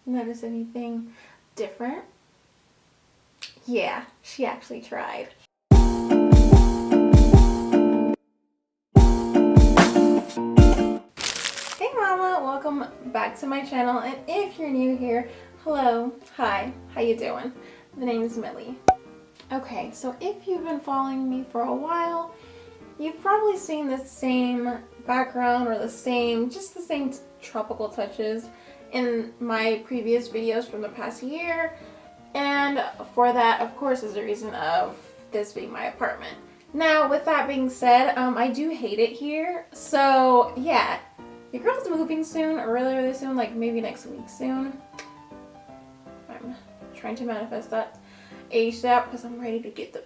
Notice anything different? Yeah, she actually tried. Hey mama, welcome back to my channel, and if you're new here, hello, hi, how you doing? The name is Millie. Okay, so if you've been following me for a while, you've probably seen the same background or the same tropical touches in my previous videos from the past year. And for that, of course, is the reason of this being my apartment. Now, with that being said, I do hate it here. So, yeah, your girl's moving soon, or really soon, like maybe next week soon. I'm trying to manifest that ASAP because I'm ready to get the...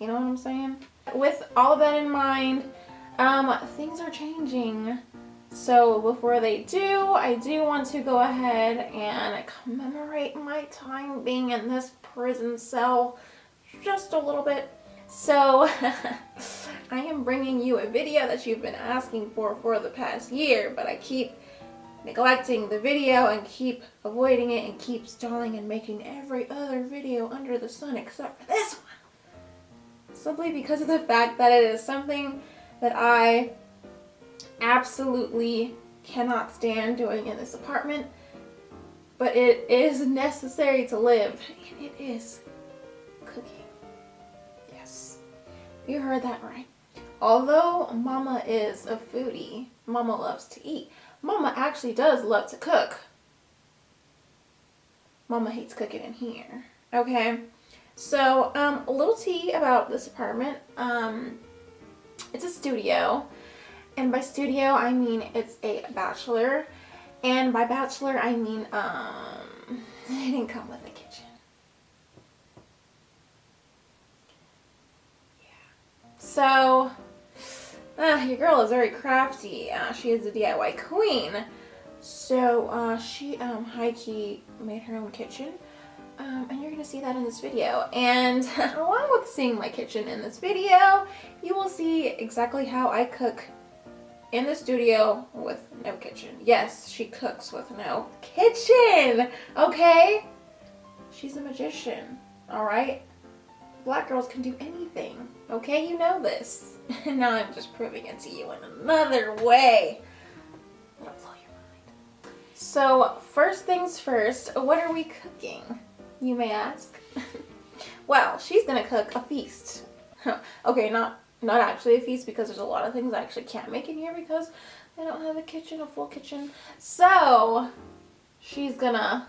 You know what I'm saying? With all of that in mind, things are changing. So before they do, I do want to go ahead and commemorate my time being in this prison cell just a little bit. So I am bringing you a video that you've been asking for the past year, but I keep neglecting the video and keep avoiding it and keep stalling and making every other video under the sun except for this one. Simply because of the fact that it is something that I absolutely cannot stand doing in this apartment, but it is necessary to live, and it is cooking. Yes, you heard that right. Although mama is a foodie, mama loves to eat, mama actually does love to cook. Mama hates cooking in here, okay? So, a little tea about this apartment. It's a studio. And by studio, I mean it's a bachelor. And by bachelor, I mean, it didn't come with a kitchen. Yeah. So, your girl is very crafty. She is a DIY queen. So, she, high-key made her own kitchen. And you're going to see that in this video. And along with seeing my kitchen in this video, you will see exactly how I cook in the studio with no kitchen. Yes, she cooks with no kitchen, okay? She's a magician, all right? Black girls can do anything, okay? You know this. And now I'm just proving it to you in another way. That'll blow your mind. So, first things first, what are we cooking, you may ask? Well, she's gonna cook a feast. Okay, not actually a feast, because there's a lot of things I actually can't make in here because I don't have a full kitchen. So she's gonna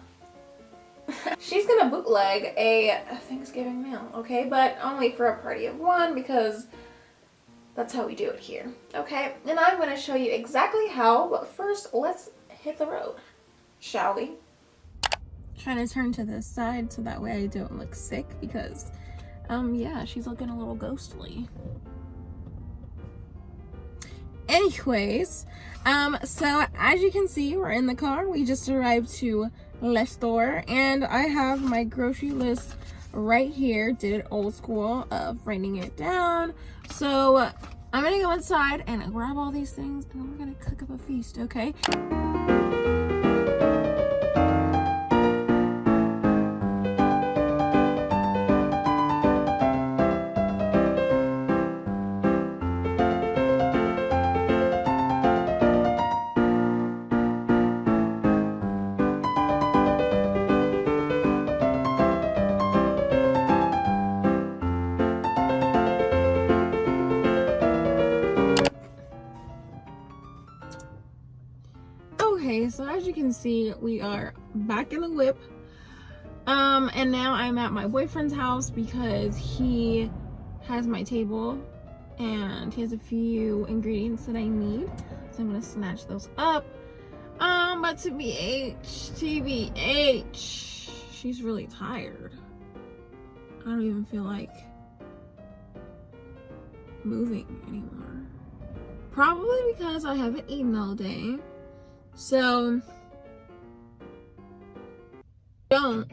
bootleg a Thanksgiving meal, okay? But only for a party of one, because that's how we do it here, okay? And I'm gonna show you exactly how, but first let's hit the road, shall we? Trying to turn to this side so that way I don't look sick, because yeah, she's looking a little ghostly. Anyways, so as you can see, we're in the car. We just arrived to Le Store, and I have my grocery list right here. Did it old school of writing it down. So I'm gonna go inside and grab all these things, and then we're gonna cook up a feast, okay? Okay, so as you can see, we are back in the whip. And now I'm at my boyfriend's house because he has my table and he has a few ingredients that I need. So I'm gonna snatch those up. But TBH, she's really tired. I don't even feel like moving anymore. Probably because I haven't eaten all day. So, don't.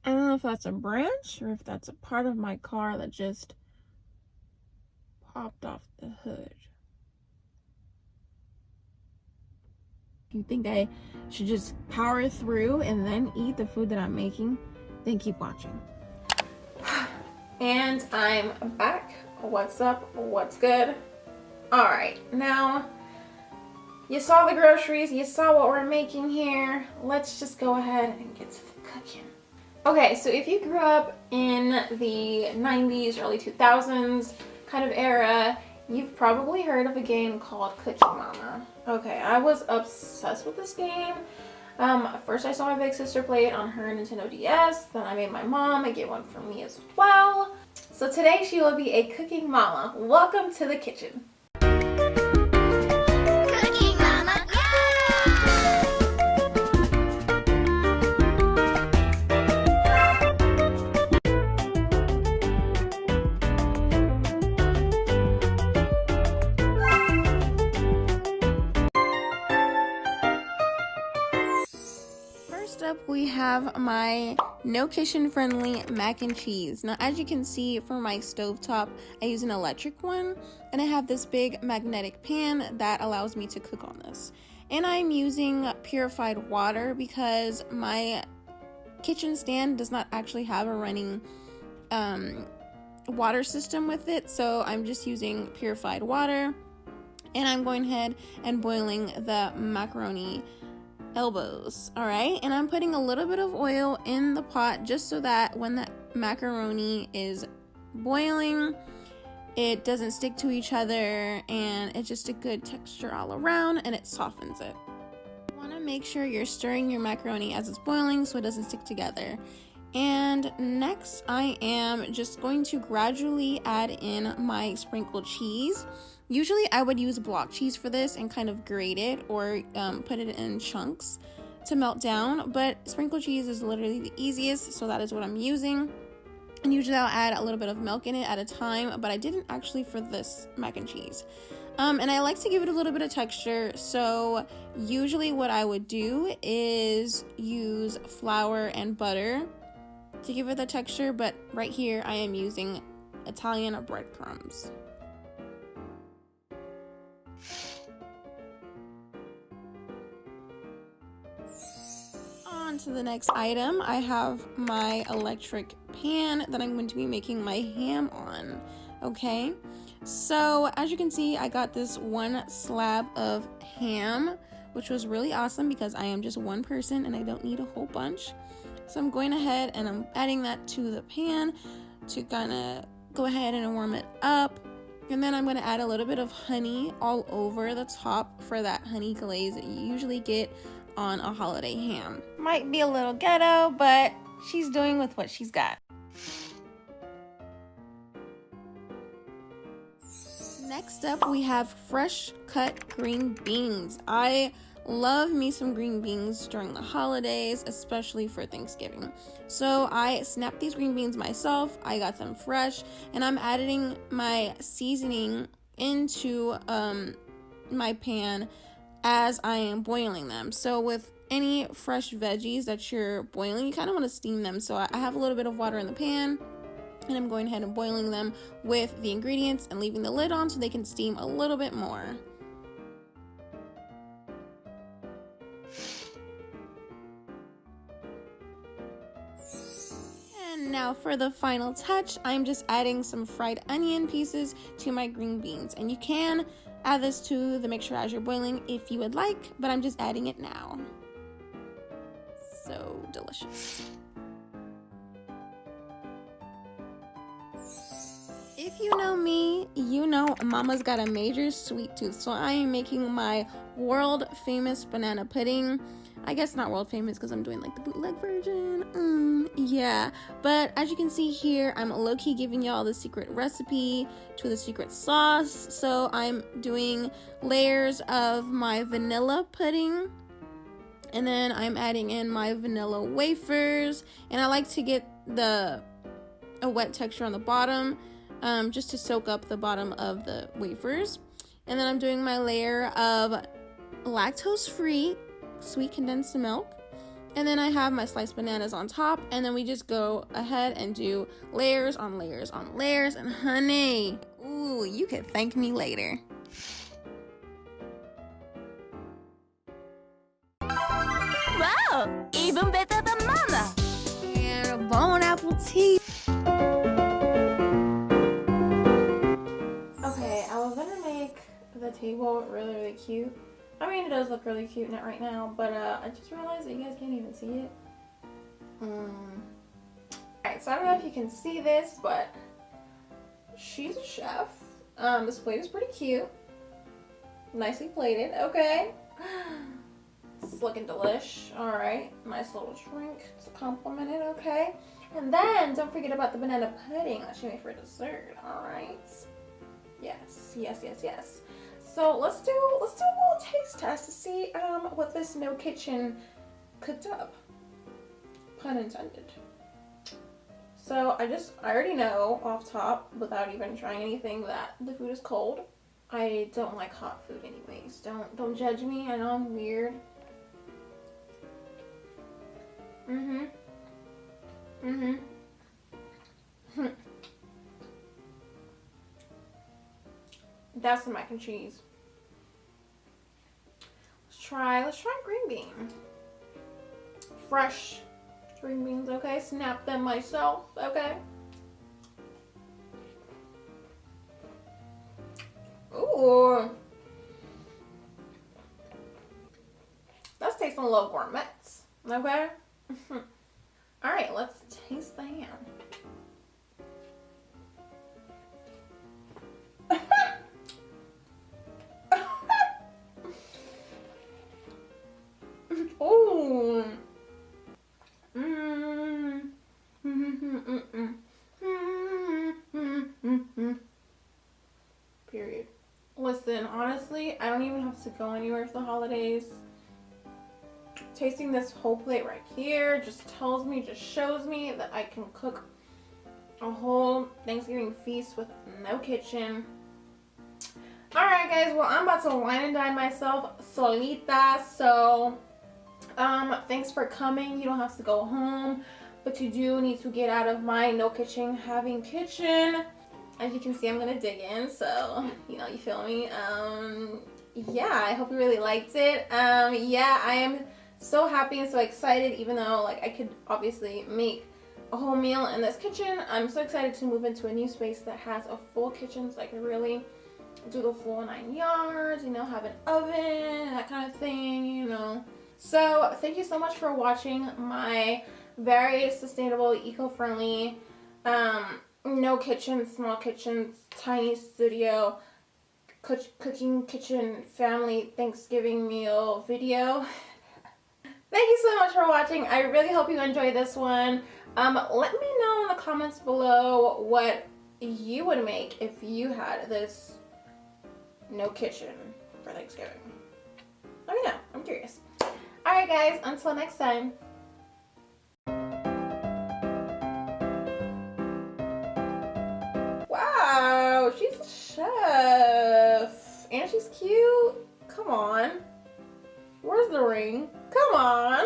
I don't know if that's a branch or if that's a part of my car that just popped off the hood. You think I should just power through and then eat the food that I'm making? Then keep watching. And I'm back. What's up? What's good? Alright, now you saw the groceries, you saw what we're making here. Let's just go ahead and get to the cooking. Okay, so if you grew up in the 90s, early 2000s kind of era, you've probably heard of a game called Cooking Mama. Okay, I was obsessed with this game. First I saw my big sister play it on her Nintendo DS, then I made my mom get one for me as well. So today she will be a cooking mama. Welcome to the kitchen. First up, we have my no kitchen friendly mac and cheese. Now, as you can see from my stovetop, I use an electric one, and I have this big magnetic pan that allows me to cook on this. And I'm using purified water because my kitchen stand does not actually have a running water system with it, so I'm just using purified water. And I'm going ahead and boiling the macaroni elbows. All right, and I'm putting a little bit of oil in the pot just so that when the macaroni is boiling, it doesn't stick to each other and it's just a good texture all around and it softens it. You want to make sure you're stirring your macaroni as it's boiling so it doesn't stick together. And next, I am just going to gradually add in my sprinkled cheese. Usually I would use block cheese for this and kind of grate it or put it in chunks to melt down, but sprinkled cheese is literally the easiest, so that is what I'm using. And usually I'll add a little bit of milk in it at a time, but I didn't actually for this mac and cheese. And I like to give it a little bit of texture, so usually what I would do is use flour and butter to give it the texture, but right here I am using Italian breadcrumbs. On to the next item, I have my electric pan that I'm going to be making my ham on. Okay, so as you can see, I got this one slab of ham, which was really awesome because I am just one person and I don't need a whole bunch. So I'm going ahead and I'm adding that to the pan to kind of go ahead and warm it up. And then I'm going to add a little bit of honey all over the top for that honey glaze that you usually get on a holiday ham. Might be a little ghetto, but she's doing with what she's got. Next up, we have fresh cut green beans. I love me some green beans during the holidays, especially for Thanksgiving. So I snapped these green beans myself. I got them fresh, and I'm adding my seasoning into my pan as I am boiling them. So with any fresh veggies that you're boiling, you kind of want to steam them. So I have a little bit of water in the pan, and I'm going ahead and boiling them with the ingredients and leaving the lid on so they can steam a little bit more. And now for the final touch, I'm just adding some fried onion pieces to my green beans. And you can add this to the mixture as you're boiling if you would like, but I'm just adding it now. So delicious. If you know me, you know Mama's got a major sweet tooth, so I am making my world famous banana pudding. I guess not world famous because I'm doing like the bootleg version. Yeah, but as you can see here, I'm low-key giving y'all the secret recipe to the secret sauce. So I'm doing layers of my vanilla pudding, and then I'm adding in my vanilla wafers, and I like to get a wet texture on the bottom, just to soak up the bottom of the wafers. And then I'm doing my layer of lactose-free sweet condensed milk, and then I have my sliced bananas on top, and then we just go ahead and do layers on layers on layers. And honey, ooh, Ooh, you could thank me later. Wow, even better than Mama. And bon appetit. Okay, I was gonna make the table really, really cute. I mean, it does look really cute right now, but I just realized that you guys can't even see it. Alright, so I don't know if you can see this, but she's a chef. This plate is pretty cute. Nicely plated, okay. It's looking delish. Alright, nice little drink to compliment it, okay. And then, don't forget about the banana pudding that she made for dessert, alright. Yes, yes, yes, yes. So let's do a little taste test to see what this No Kitchen cooked up. Pun intended. So I already know off top, without even trying anything, that the food is cold. I don't like hot food anyways. Don't judge me. I know I'm weird. That's the mac and cheese. Let's try green bean. Fresh green beans, okay? Snap them myself, okay? Ooh. That's tasting a little gourmet, okay? Alright, let's taste the ham. Ooh. Period. Listen, honestly, I don't even have to go anywhere for the holidays. Tasting this whole plate right here just shows me that I can cook a whole Thanksgiving feast with no kitchen. Alright guys, well I'm about to wine and dine myself solita, so thanks for coming. You don't have to go home, but you do need to get out of my no kitchen having kitchen. As you can see, I'm gonna dig in, so you feel me. Yeah, I hope you really liked it. Yeah, I am so happy and so excited, even though like I could obviously make a whole meal in this kitchen. I'm so excited to move into a new space that has a full kitchen, so I can really do the full 9 yards, have an oven, that kind of thing, So thank you so much for watching my very sustainable, eco-friendly, no kitchen, small kitchen, tiny studio, cooking kitchen, family Thanksgiving meal video. Thank you so much for watching. I really hope you enjoyed this one. Let me know in the comments below what you would make if you had this no kitchen for Thanksgiving. Let me know. I'm curious. Alright guys, until next time. Wow, she's a chef. And she's cute. Come on. Where's the ring? Come on.